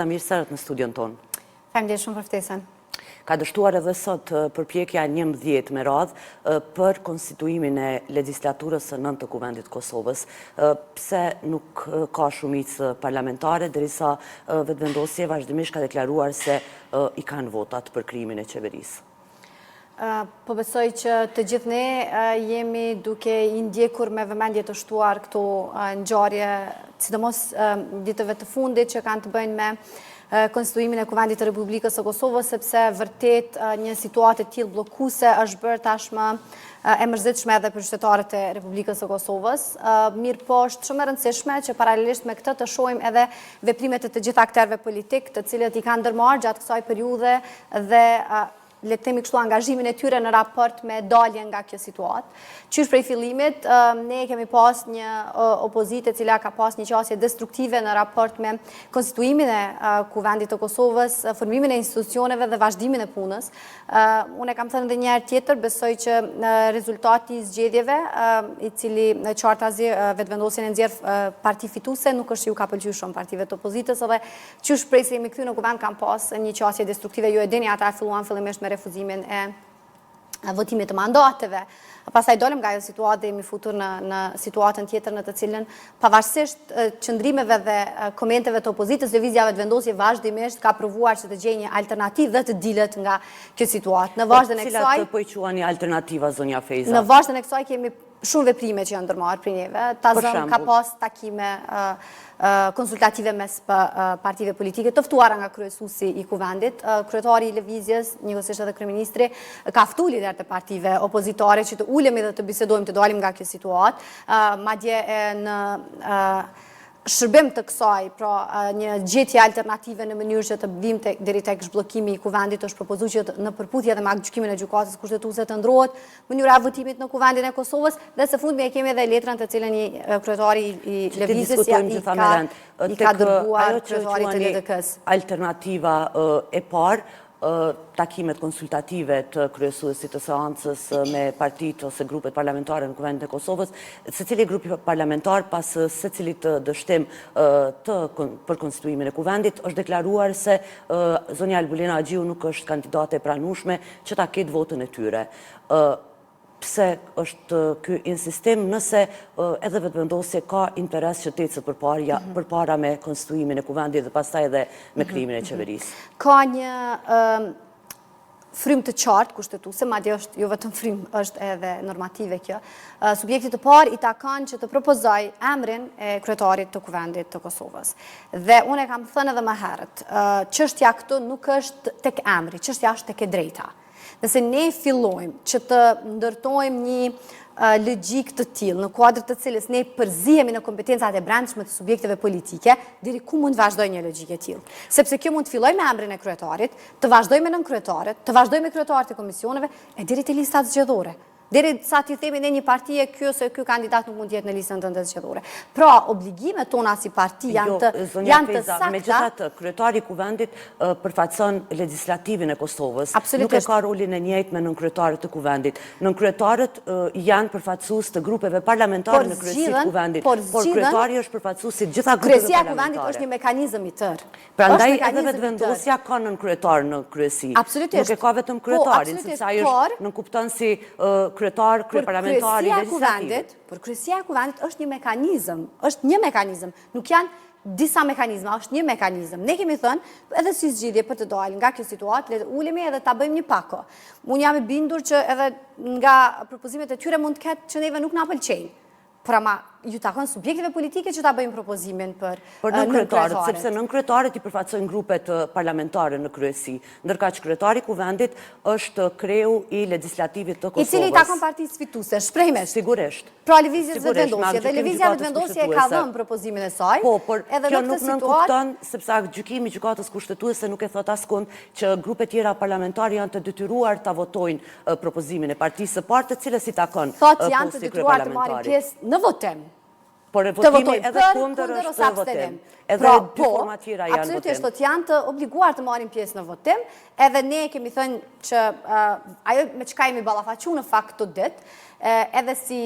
Mirë sërët në studion tonë. Faleminderit shumë për ftesën. Ka dështuar edhe sot përpjekja 11 me radhë për konstituimin e legislaturës së 9 të Kuvendit Kosovës. Pse nuk ka shumicë parlamentare, derisa vetëvendosje vazhdimisht ka deklaruar se i kanë votat për krijimin e qeverisë. Po besoj që të gjithë ne jemi duke i ndjekur me vëmendje të shtuar këto ngjarje, sidomos ditëve të fundit që kanë të bëjnë me konstituimin e Kuvendit të Republikës së Kosovës, sepse vërtet një situatë e tillë bllokuese është bërë tashmë e mërzitshme edhe për qytetarët e Republikës së Kosovës. Mirë po, është shumë e rëndësishme që paralelisht me këtë të shohim edhe veprimet e të gjithë aktorëve politik, të cilët i kanë ndërmarrë gjatë kësaj periudhe dhe le të themi kështu angazhimin e tyre në raport me dalje nga kjo situatë. Qysh prej fillimit, ne kemi pas një opozitë e cila ka pas një qasje destruktive në raport me konstituimin e Kuvendit të Kosovës, formimin e institucioneve dhe vazhdimin e punës. Unë e kam thënë edhe një herë tjetër, besoj që rezultati i zgjedhjeve, i cili qartazi vetëvendosjen e nxjerr parti fituese, nuk është që ju ka pëlqyer shumë partive të opozitës, edhe qysh prej se jemi kthy në kuvend kam pas një qasje destruktive. Ju e dini, ata filluan fillimisht me refuzimin e votimit të mandateve. Pastaj dolëm nga ajo situatë dhe jemi futur në situatën tjetër në të cilën pavarësisht qëndrimeve dhe komenteve të opozitës, lëvizja vetëvendosje vazhdimisht ka provuar që të gjejë një alternativë dhe të dilet nga kjo situatë. Në vazhdën e kësaj, cilat po i quani alternativa, zonja Fejza? Në vazhdën e kësaj kemi shumë veprime që janë ndërmarrë prej neve. Tazëm ka pas takime konsultative mes partive politike të ftuara nga kryesuesi i Kuvendit, kryetari i lëvizjes, njëkohësisht edhe kryeministri, ka ftuar lider të partive opozitare që të ulemi dhe të bisedojmë, të dalim nga kjo situatë. Madje në shërbim të kësaj, pra një gjetje alternative në mënyrë që të vim deri tek zhbllokimi i Kuvendit, është propozuar që në përputhje edhe me gjykimin e gjykatës kushtetuese të ndrohet mënyra e votimit në Kuvendin e Kosovës, dhe së fundmi e kemi edhe letrën të cilën kryetari i lëvizjes i ka dërguar kryetarit të LDK-s. Alternativa e parë, takimet konsultative të kryesuesit të seancës me partitë ose grupet parlamentare në Kuvendin e Kosovës, secili grup parlamentar pas secilit dështim për konstituimin e Kuvendit është deklaruar se zonja Albulina Agjiu nuk është kandidate e pranueshme që ta ketë votën e tyre. Pse është ky insistim nëse edhe vetëvendosje ka interes që të ecet përpara me konstituimin e Kuvendit dhe pastaj edhe me krijimin e qeverisë? Ka një frym të qartë kushtetuese, madje është jo vetëm frym, është edhe normative kjo. Subjektit të parë i takon që të propozoj emrin e kryetarit të Kuvendit të Kosovës. Dhe unë e kam thënë edhe më herët, çështja këtu nuk është tek emri, çështja është tek e drejta. Nëse ne fillojmë që të ndërtojmë një logjik të tillë, në kuadër të cilës ne përzihemi në kompetencat e brendshme të subjekteve politike, deri ku mund të vazhdojë një logjik e tillë? Sepse kjo mund të fillojë me emrin e kryetarit, të vazhdojë me nënkryetaret, të vazhdojë me kryetarët e komisioneve, e deri te listat zgjedhore. Deri sa ti themi ne një parti e ky ose ky kandidat nuk mund të jetë në listën tënde zgjedhore. Pra, obligimet tona si parti janë të sakta. Megjithatë, kryetari i Kuvendit përfaqëson legjislativin e Kosovës. Nuk e ka rolin e njëjtë me nënkryetaret e Kuvendit. Nënkryetaret janë përfaqësues të grupeve parlamentare në kryesi të Kuvendit, por kryetari është përfaqësues i gjitha grupeve parlamentare. Kryesia e Kuvendit është një mekanizëm i tërë. Prandaj edhe vetëvendosja ka nënkryetar në kryesi. Nuk e ka vetëm kryetarin, sepse ai është nënkupton si kryetar, kryeparlamentari, legislativ. Por kryesia e Kuvendit është një mekanizëm, nuk janë disa mekanizma, është një mekanizëm. Ne kemi thënë edhe si zgjidhje për të dalë nga kjo situatë, le të ulemi edhe ta bëjmë një pako. Unë jam e bindur që edhe nga propozimet e tyre mund të ketë që neve nuk na pëlqejnë. Por ama ju takon subjekteve politike që ta bëjmë propozimin për nënkryetaret, sepse nënkryetaret i përfaqësojnë grupet parlamentare në kryesi, ndërkaq kryetari i Kuvendit është kreu i legjislativit të Kosovës. I cili i takon partisë fituese, shprehmesh. Sigurisht. Pra lëvizjes vetëvendosje, dhe lëvizja vetëvendosje e ka dhënë propozimin e saj. Po, por kjo nuk nënkupton sepse gjykimi i gjykatës kushtetuese nuk e thot askund që grupet tjera parlamentare janë të detyruar ta votojnë propozimin e partisë së parë, të cilës i takon thotë janë të detyruar të marrin pjesë në votim. Por e votimi edhe kundër është votim. Edhe dy forma tjera janë votim. Absolutisht, janë të obliguar të marrin pjesë në votim, edhe ne kemi thënë që ajo me çka jemi ballafaquar në fakt këtë ditë, edhe si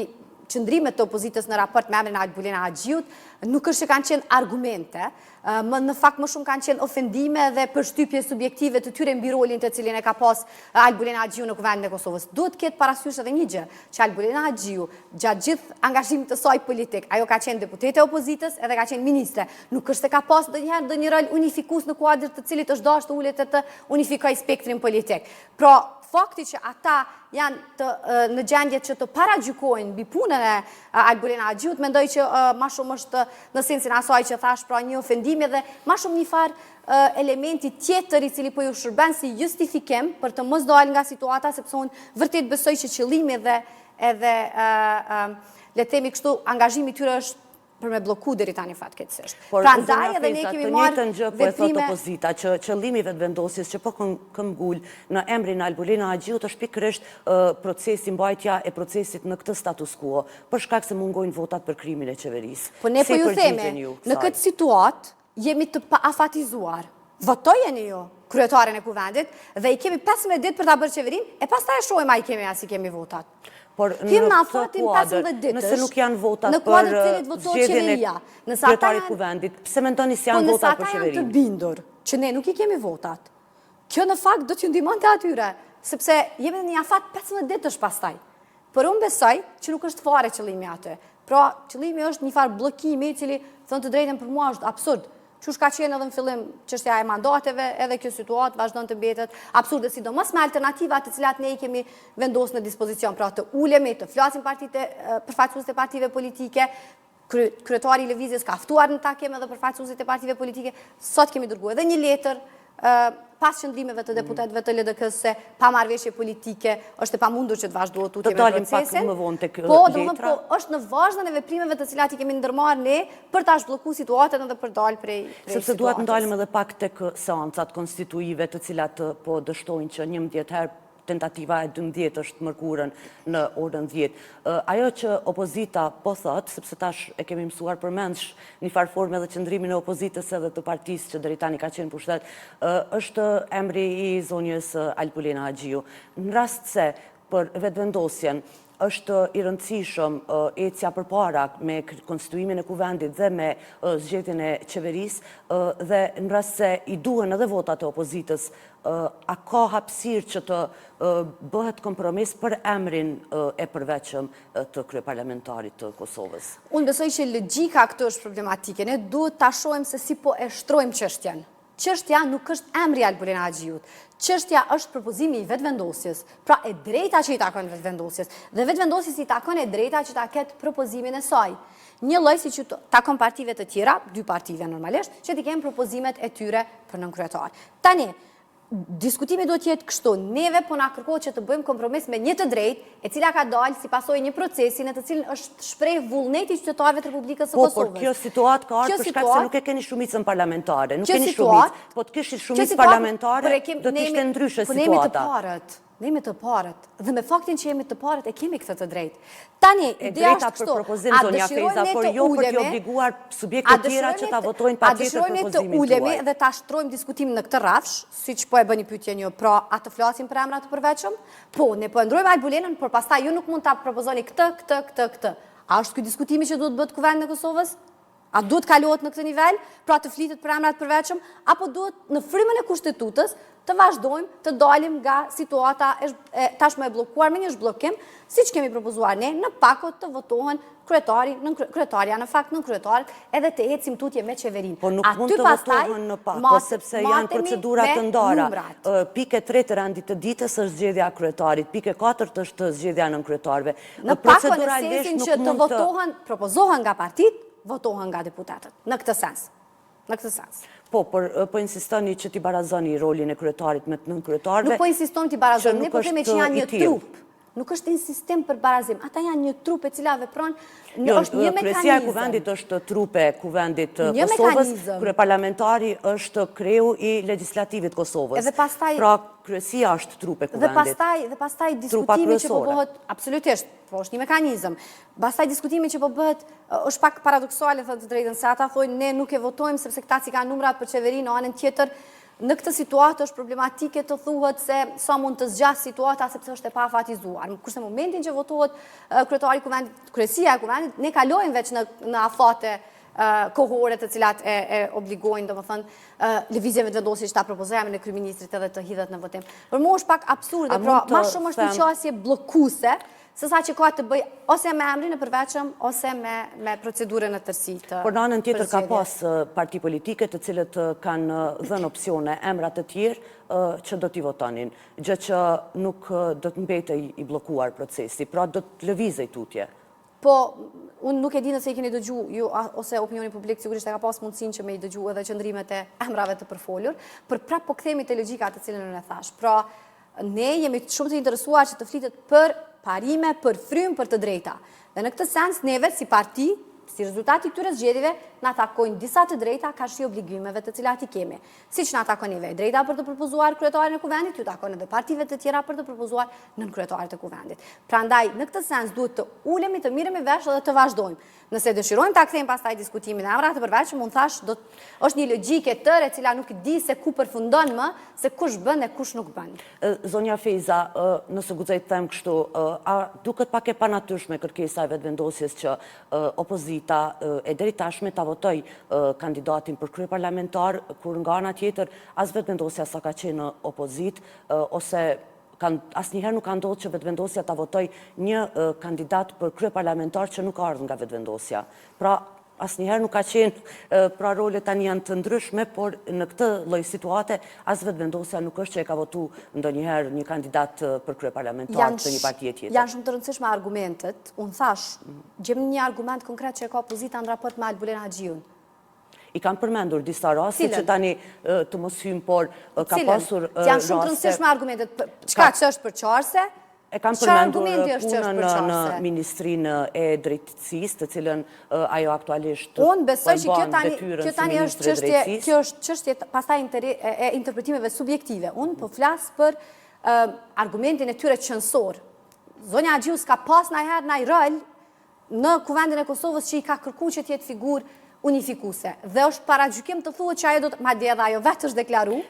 qëndrimet të opozitës në raport me emrin Albulena Agjiut, nuk është që kanë qenë argumente, në fakt më shumë kanë qenë ofendime dhe përshtypje subjektive të tyre mbi rolin të cilin e ka pas Albulena Agjiu në kuvendin e Kosovës. Duhet ketë parasysh edhe një gjë, që Albulena Agjiu, gjatë gjithë angazhimit të saj politik, ajo ka qenë deputete e opozitës edhe ka qenë ministre. Nuk është se ka pas ndonjëherë ndonjë rol unifikus në kuadër të cilit është dashur të ulet të unifikojë spektrin politik. Pra, fakti që ata janë në gjendje që të paragjykojnë mbi punën e Albulena Agjiut, mendoj që ma shumë është në sensin asaj që thash, pra një ofendime dhe ma shumë një farë elementi tjetër i cili po ju shërben si justifikim për të mos dalë nga situata, sepse unë vërtet besoj që qëllimi dhe edhe le të themi kështu angazhimi tyre është për me bloku deri tani fatkeqësisht. Pra ndaj edhe ne kemi marrë të njëjtën gjë po e thot opozita, që qëllimi i vetëvendosjes që po këmbgul në emrin Albulena Agjiut është pikërisht procesi mbajtja e procesit në këtë status quo, për shkak se mungojnë votat për krimin e qeverisë. Po ne po ju theme, në këtë situatë jemi të paafatizuar. Votojeni ju kryetaren e kuvendit dhe i kemi 15 ditë për ta bërë qeverinë, e pastaj e shohim a i kemi as i kemi votat. Por në këtë kuadër, nëse nuk janë votat për zgjedhjen e kryetarit kuvendit, pse mendoni se janë votat për qeverinë? Nëse ata janë qeverinë? të bindur që ne nuk i kemi votat, kjo në fakt do t'ju ndihmonte atyre, sepse jemi në një afat 15 ditësh pastaj. Por unë besoj që nuk është fare qëllimi aty. Pra, qëllimi është një farë bllokimi i cili, thënë të drejtën, për mua është absurd. Qush ka qenë edhe në fillim çështja e mandateve, edhe kjo situatë vazhdon të mbetet absurde, sidomos me alternativa të cilat ne i kemi vendosur në dispozicion, pra të ulemi, të flasim përfaqësuesit e partive politike, kryetari i lëvizjes ka ftuar në takim edhe përfaqësuesit e partive politike, sot kemi dërguar edhe një letër pas qëndrimeve të deputetëve të LDK-s se pa marrëveshje politike është e pamundur që të vazhdohet tutje me procesin. Të dalim pak më vonë tek Po, letra. është në vazhdën e veprimeve të cilat i kemi ndërmarrë ne për ta zhbllokuar situatën edhe për dalë prej situatës. Sepse duhet ndalim edhe pak tek seancat konstituive të cilat po dështojnë që 11 herë tentativa e 12 është mërkurën në orën 10. Ajo që opozita po thot, sepse tash e kemi mësuar përmendsh një farë forme dhe qëndrimin e opozitës edhe të partisë që deri tani ka qenë pushtet, është emri i zonjës Albulena Agjiu. Në rast se për vetëvendosjen është i rëndësishëm ecja përpara me konstituimin e kuvendit dhe me zgjedhjen e qeverisë dhe në rast se i duhen edhe votat e opozitës, a ka hapësirë që të bëhet kompromis për emrin e përveçëm të kryeparlamentarit të Kosovës? Unë besoj që logjika këtu është problematike. Ne duhet ta shohim se si po e shtrojmë çështjen. Çështja nuk është emri Albulena Agjiut. Çështja është propozimi i vetëvendosjes. Pra e drejta që i takon vetëvendosjes. Dhe vetëvendosjes i takon e drejta që ta ketë propozimin e saj. Një lloj si që takon partive të tjera, 2 partive normalisht, që t'i kemë propozimet e tyre për nënkryetar. Tani, diskutimi do t'jetë kështu. Neve po na kërkohet që të bëjmë kompromis me një të drejtë, e cila ka dalë si pasojë një procesi në të cilin është shpreh vullneti i qytetarëve të Republikës së Kosovës. Po, por kjo situatë ka ardhur për shkak se nuk e keni shumicën parlamentare, nuk keni shumicë. Po të kishit shumicë parlamentare, do të ishte ndryshe situata. Ne jemi të parët, dhe me faktin që jemi të parët e kemi këtë të drejtë. Tani, ideja është kështu, për propozim zonja Feza, por jo për t'i obliguar subjekte tjera që ta votojnë patjetër propozimin tuaj. A dëshirojmë ne të ulemi dhe ta shtrojmë diskutimin në këtë rrafsh, siç po e bëni pyetje një, pra a të flasim për emra të përveçëm? Po, ne po e ndrojmë Albulenën, por pastaj ju nuk mund ta propozoni këtë. A është ky diskutimi që duhet bëhet Kuvendit në Kosovës? A duhet kalohet në këtë nivel, pra të flitet për emra të përveçëm, apo duhet në frymën e kushtetutës të vazhdojmë të dalim nga situata tashmë e bllokuar me një zhbllokim, siç kemi propozuar ne, në pakot të votohen kryetarja në fakt nën kryetarët edhe të ecim tutje me qeverinë. Po nuk mund të votohen në pakot sepse janë procedura të ndara. Pike 3 të rendit të ditës është zgjedhja e kryetarit, pike 4 është zgjedhja nën kryetarëve. Në pakot në sensin që të votohen, propozohen nga partitë, votohen nga deputetët. Në këtë sens. Në këtë sens. Po, po insistoni që t'i barazoni rolin e kryetarit me të nënkryetarëve. Nuk po insistoni t'i barazoni, ne po themi që janë një trup. Nuk është insistim për barazim. Ata janë një trup e cila vepron, është një mekanizëm. Kryesia e kuvendit është trupe kuvendit Kosovës, kryeparlamentari është kreu i legislativit Kosovës. Pra, kryesia është trupe kuvendit. Dhe pastaj diskutimi që po bëhet, absolutisht, po është një mekanizëm. Pastaj diskutimi që po bëhet, është pak paradoksale, thënë të drejtën, se ata thojnë ne nuk e votojmë sepse këta si kanë numrat për qeverinë, në anën tjetër, në këtë situatë është problematike të thuhet se sa mund të zgjasë situata sepse është e pafatizuar. Kurse në momentin që votohet kryetari i kuvendit, kryesia e kuvendit, ne kalojmë veç në afate kohore të cilat e obligojnë, domethënë, lëvizjeve të vendosjes që ta propozojmë në kryeministrit edhe të hidhet në votim. Për mua është pak absurde, pra më shumë është një qasje bllokuese, sesa që ka të bëj ose me emrin e përveçëm ose me procedurën e tërësi të Por në anën tjetër ka pas parti politike të cilët kanë dhënë opsione, emrat të tjerë që do t'i votonin, gjë që nuk do të mbetej i bllokuar procesi, pra do të lëvizej tutje. Po, unë nuk e di nëse i keni dëgju, ju ose opinioni publik sigurisht e ka pas mundësinë që me i dëgju edhe qëndrimet e emrave të përfolur, për prap po kthehemi te logjika të cilën unë e thash. Pra, ne jemi shumë të interesuar që të flitet për parime, për frym, për të drejta. Dhe në këtë sens, neve si parti, si rezultati këtyre zgjedhjeve, na takojnë disa të drejta ka shi obligimeve të cilat i kemi. Siç na takon neve drejta për të propozuar kryetarin e kuvendit, ju takon edhe partive të tjera për të propozuar nën kryetarit e kuvendit. Prandaj, në këtë sens duhet të ulemi, të miremi vesh dhe të vazhdojmë. Nëse dëshirojmë ta kthejmë pastaj diskutimin e emrave të përveçëm, mund thash është një logjike tërë e cila nuk di se ku përfundon më, se kush bën e kush nuk bën. Zonja Feza, nëse guxoj të them kështu, a duket pak e panatyrshme kërkesa e vetëvendosjes që opozita e deri tashme ta votoj kandidatin për kryeparlamentar, kur nga ana tjetër as vetëvendosja sa ka qenë në opozit, ose asnjëherë nuk ka ndodhur që vetëvendosja ta votoj një kandidat për kryeparlamentar që nuk ardhur nga vetëvendosja. Pra, asnjëherë nuk ka qenë, pra rolet tani janë të ndryshme, por në këtë lloj situate as vetëvendosja nuk është që e ka votuar ndonjëherë një kandidat për kryeparlamentar të një partie tjetër. Janë shumë të rëndësishme argumentet. Unë thash, gjem një argument konkret që e ka opozita në raport me Albulen Haxhiun. I kanë përmendur disa raste që tani të mos hyjmë, por ka pasur raste. Janë shumë të rëndësishme argumentet. Çka që është përqarse? E kanë përmendur punën në Ministrinë e Drejtësisë, të cilën ajo aktualisht unë besoj që kjo tani është çështje pastaj e interpretimeve subjektive. Unë po flas për argumentin e tyre qëndësor. Zonja Haxhiu s'ka pas ndonjëherë ndaj rol në Kuvendin e Kosovës që i ka kërkuar që të jetë figurë unifikuese. Dhe është paragjykim të thuhet që ajo do të, madje edhe ajo vetë është deklaruar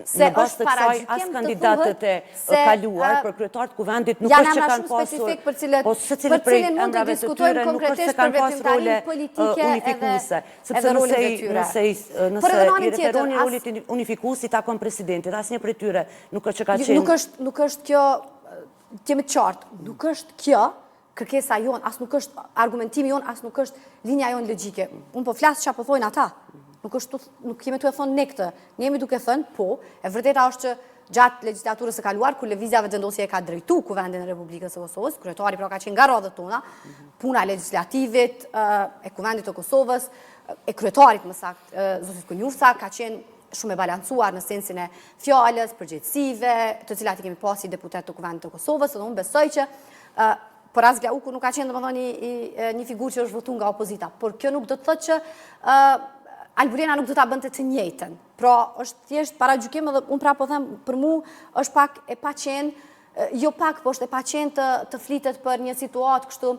se është paragjykim të thuhet as kandidatët e kaluar për kryetar të kuvendit nuk është që kanë pasur, po secili prej emrave të tyre nuk është se kanë pasur role unifikuese, sepse nëse i referoni rolit unifikues i takon presidentit, asnjë prej tyre nuk është që ka qenë. Nuk është kjo, jemi të qartë, nuk është kjo kërkesa jonë, as nuk është argumentimi jonë, as nuk është linja jonë logjike. Unë po flasë që po thojnë ata. Nuk kemi të e thonë ne këtë. Ne jemi duke thënë, po, e vërteta është që gjatë legjislaturës së kaluar, kur lëvizja vetëvendosje e ka drejtu Kuvendin e Republikës së Kosovës, kryetari pra ka qenë nga radhët tona, puna legislativit e Kuvendit të Kosovës, e kryetarit më saktë, Zotit Konjufsa, ka qenë shumë e balancuar në sensin e fjalës, përgjegjësive, të cilat i kemi pasi deputet të Kuvendit të Kosovës, dhe unë besoj që por as Glauku nuk ka qenë domethënë një figurë që është votuar nga opozita, por kjo nuk do të thotë që Albulena nuk do ta bënte të njëjtën. Pra, është thjesht paragjykim edhe unë pra po them për mua është pak e paqen, jo pak, po është e paqen të flitet për një situatë kështu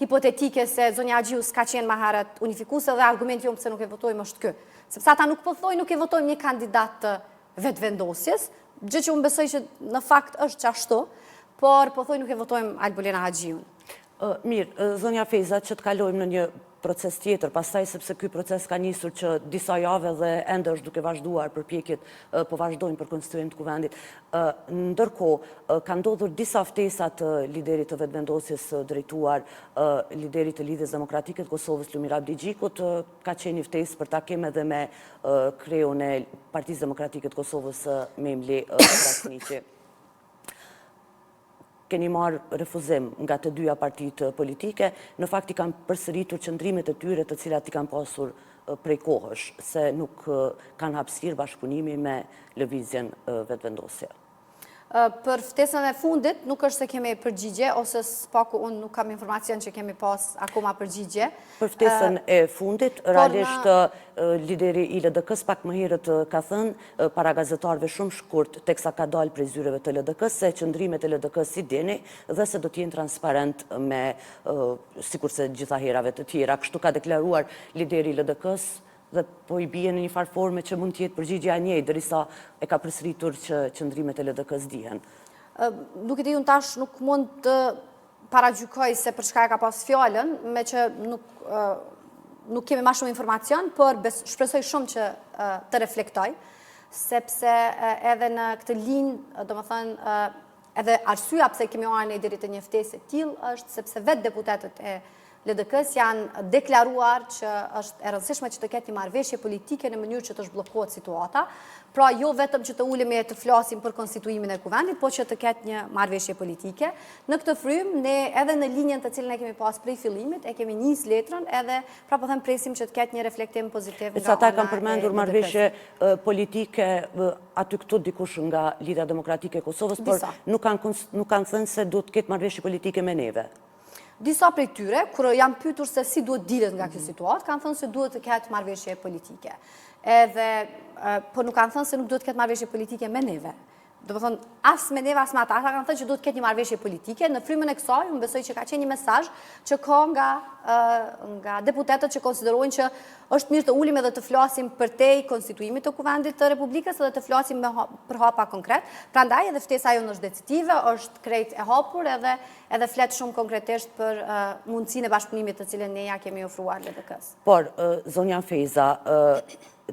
hipotetike se zonja Haxhiu s'ka qenë më herët unifikuese dhe argumenti jonë pse nuk e votojmë është ky. Sepse ata nuk po thojnë nuk e votojmë një kandidat të vetëvendosjes, gjë që unë besoj që në fakt është ashtu. Por po thoj nuk e votojmë Albulena Haxhiun. Mirë, zonja Feza, që të kalojmë në një proces tjetër, pastaj sepse ky proces ka nisur që disa jave dhe ende është duke vazhduar përpjekjet po vazhdojnë për konstituim të kuvendit. Ndërkohë, ka ndodhur disa ftesa të liderit të vetëvendosjes drejtuar liderit të Lidhjes Demokratike të Kosovës, Lumir Abdigjiku, ka qenë një ftesë për takim edhe me kreun e Partisë Demokratike të Kosovës, Memli Krasniqi. Keni marrë refuzim nga të dyja partitë politike, në fakt i kanë përsëritur qëndrimet e tyre të cilat i kanë pasur prej kohësh, se nuk kanë hapësirë bashkëpunimi me lëvizjen vetëvendosje. Për ftesën e fundit, nuk është se kemi përgjigje, ose s'paku unë nuk kam informacion që kemi pas akoma përgjigje. Për ftesën e fundit, realisht lideri i LDK-s pak më herët ka thënë para gazetarëve shumë shkurt, teksa ka dalë prej zyreve të LDK-s, se qëndrimet e LDK-s si dini dhe se do t'jenë transparent me, sikurse gjitha herave të tjera. Kështu ka deklaruar lideri i LDK-s dhe po i bie në një farë forme që mund të jetë përgjigjja e njëjtë, derisa e ka përsëritur që qëndrimet e LDK-s dihen. Duke di unë tash nuk mund të paragjykoj se për çka e ka pas fjalën, me që nuk kemi ma shumë informacion, por shpresoj shumë që të reflektoj, sepse edhe në këtë linjë, do më thënë, edhe arsyeja pse kemi marrë në deri të një ftesë të tillë është sepse vetë deputetët e LDK-s janë deklaruar që është e rëndësishme që të ketë një marrëveshje politike në mënyrë që të zhbllokohet situata, pra jo vetëm që të ulemi e të flasim për konstituimin e kuvendit, po që të ketë një marrëveshje politike. Në këtë frymë, ne edhe në linjën të cilën e kemi pas prej fillimit, e kemi nis letrën edhe pra po them presim që të ketë një reflektim pozitiv nga ana e LDK-s. Ata kanë përmendur marrëveshje politike aty këtu dikush nga Lidhja Demokratike e Kosovës, por nuk kanë thënë se duhet të ketë marrëveshje politike me neve. Disa prej tyre, kur janë pyetur se si duhet dilet nga kjo situatë, kanë thënë se duhet të ketë marrëveshje politike. Po nuk kanë thënë se nuk duhet të ketë marrëveshje politike me neve. Do të thonë, as me neve, as me ata kanë thënë që duhet të ketë një marrëveshje politike. Në frymën e kësaj, unë besoj që ka qenë një mesazh që ka nga deputetët që konsiderojnë që është mirë të ulim edhe të flasim përtej konstituimit të kuvendit të Republikës edhe të flasim për hapa konkret. Prandaj edhe ftesa jonë është decisive, është krejt e hapur edhe flet shumë konkretisht për mundësinë e bashkëpunimit të cilën ne ja kemi ofruar LDK-s. Por, zonja Feza,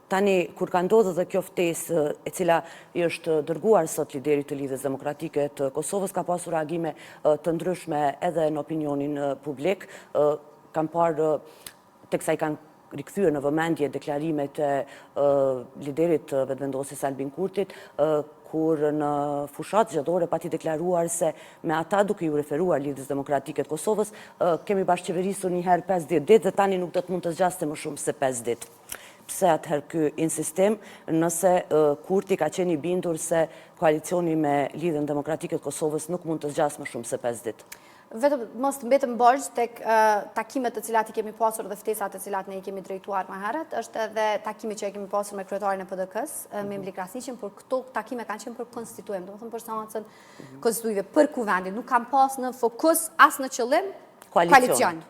tani, kur ka ndodhur dhe kjo ftesë e cila i është dërguar sot liderit të Lidhjes Demokratike të Kosovës, ka pasur reagime të ndryshme edhe në opinionin publik. Kam parë, teksa i kanë rikthyer në vëmendje deklarimet e liderit vetëvendosjes Albin Kurtit, kur në fushat zgjedhore pati deklaruar se me ata duke ju referuar Lidhjes Demokratike të Kosovës, kemi bashkëqeverisur një herë 50 ditë dhe tani nuk do të mund të zgjaste më shumë se 5 ditë. Pse atëherë ky insistim, nëse Kurti ka qenë i bindur se koalicioni me Lidhjen Demokratike të Kosovës nuk mund të zgjasë më shumë se 5 ditë? Vetëm mos të mbetëm borxh tek takimet të cilat i kemi pasur dhe ftesat të cilat ne i kemi drejtuar më herët, është edhe takimi që e kemi pasur me kryetarin e PDK-s, me Mli Krasniqin, por këto takime kanë qenë për konstituim, do të thonë për seancën konstituive, për kuvendin, nuk kanë pas në fokus as në qëllim koalicion.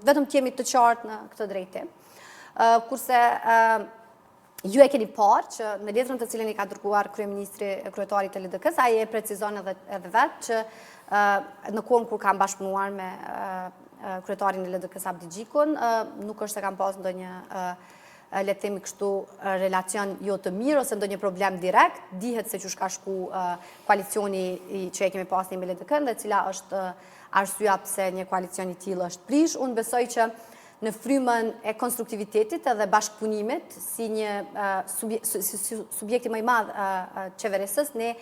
Vetëm të jemi të qartë në këtë drejtim. Kurse ju e keni parë që në letrën të cilën i ka dërguar kryetari të LDK-s, ai e precizon edhe vetë që në kohën kur kam bashkëpunuar me kryetarin e LDK-s Abdi Gjikun, nuk është se kam pas ndonjë le të themi kështu relacion jo të mirë ose ndonjë problem direkt, dihet se çu ka shku koalicioni që e kemi pasur me LDK-n dhe cila është arsyeja pse një koalicion i tillë është prish. Unë besoj që në frymën e konstruktivitetit edhe bashkëpunimit si një subjekti më i madh qeverisës, ne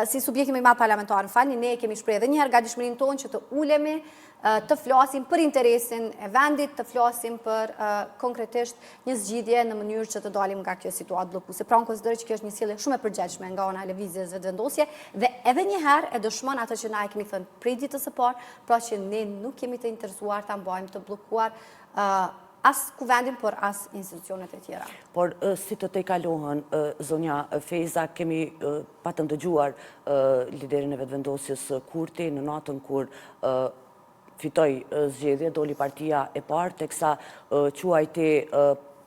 si subjekti më i madh parlamentar, ne kemi shprehur edhe një herë gatishmërinë tonë që të ulemi të flasim për interesin e vendit, të flasim për konkretisht një zgjidhje në mënyrë që të dalim nga kjo situatë bllokuese. Pra unë konsideroj që kjo është një sjellje shumë e përgjegjshme nga ana e lëvizjes vetëvendosje dhe edhe një herë e dëshmon atë që na e kemi thënë prej ditës së parë, pra që ne nuk kemi të interesuar ta mbajmë të bllokuar as kuvendin, por as institucionet e tjera. Por si të tejkalohen, zonja Feza, kemi patëm dëgjuar liderin e vetëvendosjes Kurti në natën kur fitoi zgjedhje, doli partia e parë, teksa quajti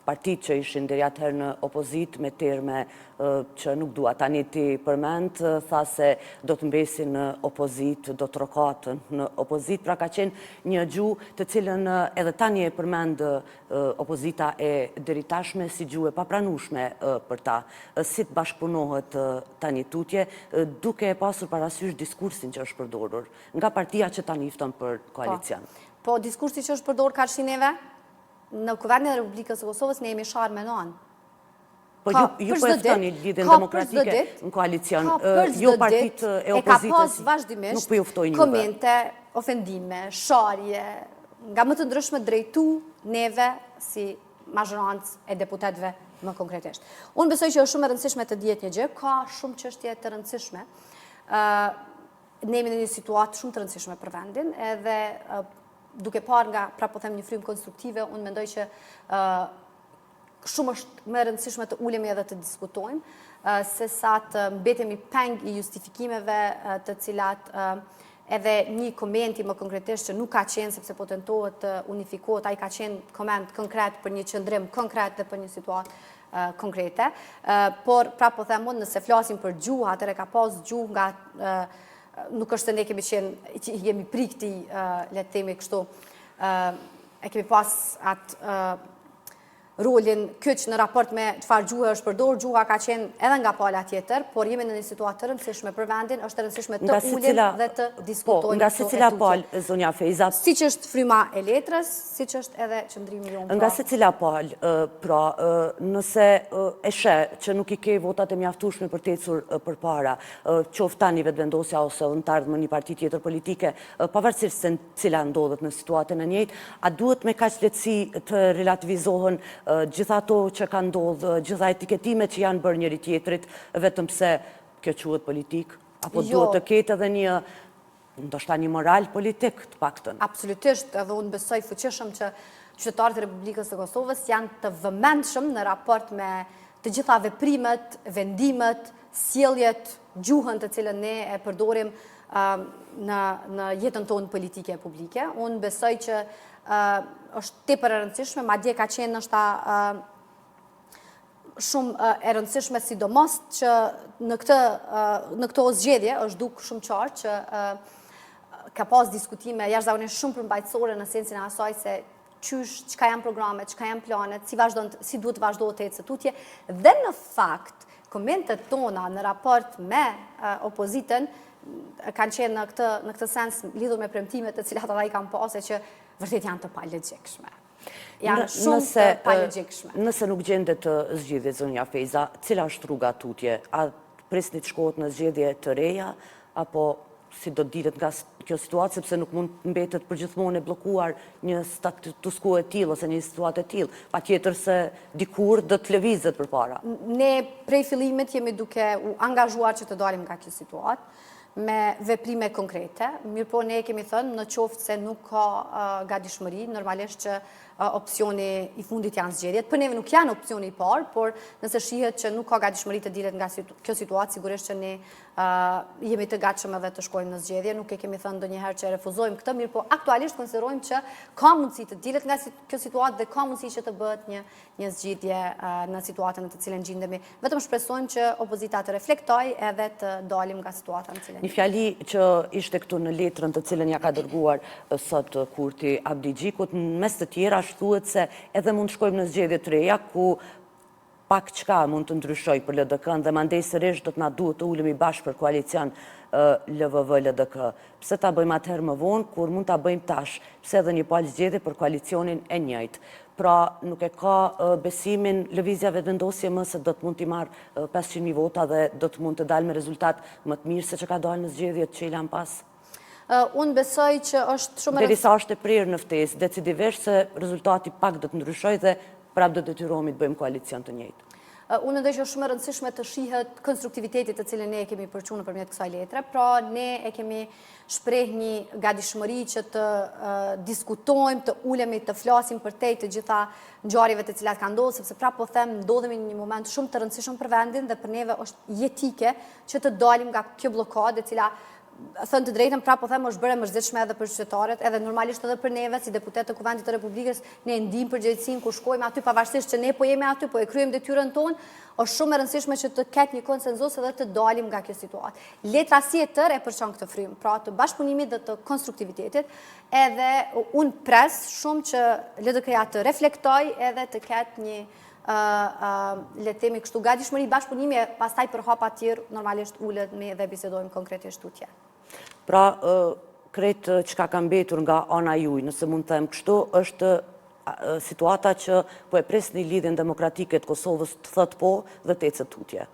partitë që ishin deri atëherë në opozit me terme që nuk dua tani ti përmend, tha se do të mbesin në opozit, do të rokatën në opozit, pra ka qenë një gjuhë të cilën edhe tani e përmend opozita e deri tashme si gjuhë e papranueshme për ta. Si të bashkëpunohet tani tutje, duke e pasur parasysh diskursin që është përdorur nga partia që tani fton për koalicion. Po diskursi që është përdorur karshineve në kuvendin e Republikës së Kosovës ne jemi sharë me non. Po ju po e ftoni Lidhjen Demokratike në koalicion, jo partitë e opozitës. E ka pas vazhdimisht komente, ofendime, sharje, nga më të ndryshme drejtu neve si mazhorancë e deputetëve më konkretisht. Unë besoj që është shumë e rëndësishme të dihet një gjë, ka shumë çështje të rëndësishme. Ne jemi në një situatë shumë të rëndësishme për vendin, edhe duke parë nga, pra po them, një frymë konstruktive, unë mendoj që shumë është më rëndësishme të ulemi edhe të diskutojmë, se sa të mbetemi peng i justifikimeve të cilat edhe një komenti më konkretisht që nuk ka qenë sepse po tentohet të unifikohet, ai ka qenë koment konkret për një qëndrim konkret dhe për një situatë konkrete. Por, pra po them unë, nëse flasim për gjuhë, atëre ka pas gjuhë nga nuk është se ne jemi prikti, le të themi kështu, e kemi pas atë rolin kyç në raport me çfarë gjuhë është përdorur, gjuha ka qenë edhe nga pala tjetër, por jemi në një situatë të rëndësishme për vendin, është e rëndësishme të ulim dhe të diskutojmë. Nga secila palë, zonja Fejza? Siç është fryma e letrës, siç është edhe qëndrimi jonë. Nga secila palë, pra, nëse e sheh që nuk i ke votat e mjaftueshme për të ecur përpara, qoftë tani vetëvendosja ose antar në një parti tjetër politike, pavarësisht se cila ndodhet në situatën e njëjtë, a duhet me kaq lehtësi të relativizohen gjitha ato që ka ndodhë, gjitha etiketimet që janë bërë njëri tjetrit, vetëm pse kjo quhet politik? Apo duhet të ketë edhe ndoshta një moral politik të paktën? Absolutisht, edhe unë besoj fuqishëm që qytetarët e Republikës së Kosovës janë të vëmendshëm në raport me të gjitha veprimet, vendimet, sjelljet, gjuhën të cilën ne e përdorim në jetën tonë politike e publike. Unë besoj që është tepër e rëndësishme, madje ka qenë ndoshta shumë e rëndësishme, sidomos që në këto zgjedhje është duk shumë qartë që ka pas diskutime jashtëzakonisht shumë përmbajtësore në sensin e asaj se çka janë programet, çka janë planet, si duhet vazhdohet të ecë tutje, dhe në fakt komentet tona në raport me opozitën kanë qenë në këtë sens lidhur me premtimet të cilat ata i kanë pasur që vërtet janë të palogjikshme. Janë shumë të palogjikshme. Nëse nuk gjendet zgjedhje, zonja Fejza, cila është rruga tutje? A presni të shkohet në zgjedhje të reja, apo si do të dilet nga kjo situatë, sepse nuk mund të mbetet përgjithmonë e bllokuar një status quo e tillë ose një situatë e tillë, patjetër se dikur do të lëvizet përpara. Ne prej fillimit jemi duke u angazhuar që të dalim nga kjo situatë me veprime konkrete, mirë po ne kemi thënë në qoftë se nuk ka gatishmëri, normalisht që opsioni i fundit janë zgjedhjet. Për neve nuk janë opsioni i parë, por nëse shihet që nuk ka gatishmëri të dilet nga kjo situatë, sigurisht që ne jemi të gatshëm edhe të shkojmë në zgjedhje, nuk e kemi thënë ndonjëherë që refuzojmë këtë, mirë po aktualisht konsiderojmë që ka mundësi të dilet nga kjo situatë dhe ka mundësi që të bëhet një zgjidhje në situatën në të cilën gjendemi. Vetëm shpresojmë që opozita të reflektojë edhe të dalim nga situata në cilën. Një fjali që ishte këtu në letrën të cilën ja ka dërguar sot Kurti Abdigjikut, në mes të tjera thuhet se edhe mund të shkojmë në zgjedhje të reja ku pak çka mund të ndryshoj për LDK-n dhe mandej sërish do të na duhet të ulemi bashkë për koalicion LVV-LDK. Pse ta bëjmë atëherë më vonë kur mund ta bëjmë tash? Pse edhe një palë zgjedhje për koalicionin e njëjtë? Pra nuk e ka besimin lëvizja vetëvendosje më se do të mund t'i marrë 500.000 vota dhe do të mund të dalë me rezultat më të mirë se që ka dalë në zgjedhjet që i lanë pas? Unë besoj që është shumë... Derisa është e prirë në ftesë, decidivisht se rezultati pak do të ndryshoj dhe prap do të detyrohemi të bëjmë koalicion të njëjtë. Unë ndaj që është shumë e rëndësishme të shihet konstruktivitetit të cilën ne e kemi përçuar nëpërmjet kësaj letre, pra ne e kemi shpreh një gatishmëri që të diskutojmë, të ulemi, të flasim përtej të gjitha ngjarjeve të cilat kanë ndodhur, sepse prapë po them, ndodhemi në një moment shumë të rëndësishëm për vendin dhe për neve është jetike që të dalim nga kjo bllokadë e cila thënë të drejtën, pra po them është bërë e mërzitshme edhe për qytetarët, edhe normalisht edhe për neve, si deputet të Kuvendit të Republikës, ne ndijmë përgjegjësinë kur shkojmë aty, pavarësisht që ne po jemi aty, po e kryejmë detyrën tonë, është shumë e rëndësishme që të ketë një konsenzus edhe të dalim nga kjo situatë. Letra si e tërë e përçon këtë frymë, pra të bashkëpunimit dhe të konstruktivitetit, edhe unë pres shumë që LDK-ja të reflektoj edhe të ketë një le të themi kështu gatishmëri bashkëpunimi, pastaj për hapa të tjerë normalisht ulet me dhe bisedojmë konkretisht tutje. Pra, kretë çka ka mbetur nga ana juaj, nëse mund të them kështu, është situata që po e presni lidhjen demokratike të Kosovës të thotë po dhe të ecë tutje.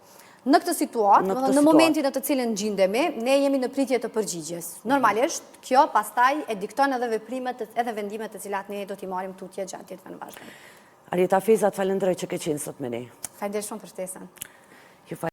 Në këtë situatë, në momentin në të cilën gjendemi, ne jemi në pritje të përgjigjes. Normalisht, kjo pastaj e dikton edhe veprimet edhe vendimet të cilat ne do t'i marrim tutje gjatë jetëve në vazhdim. Arjeta Fejza, të falenderoj që ke qenë sot me ne. Faleminderit shumë për ftesën.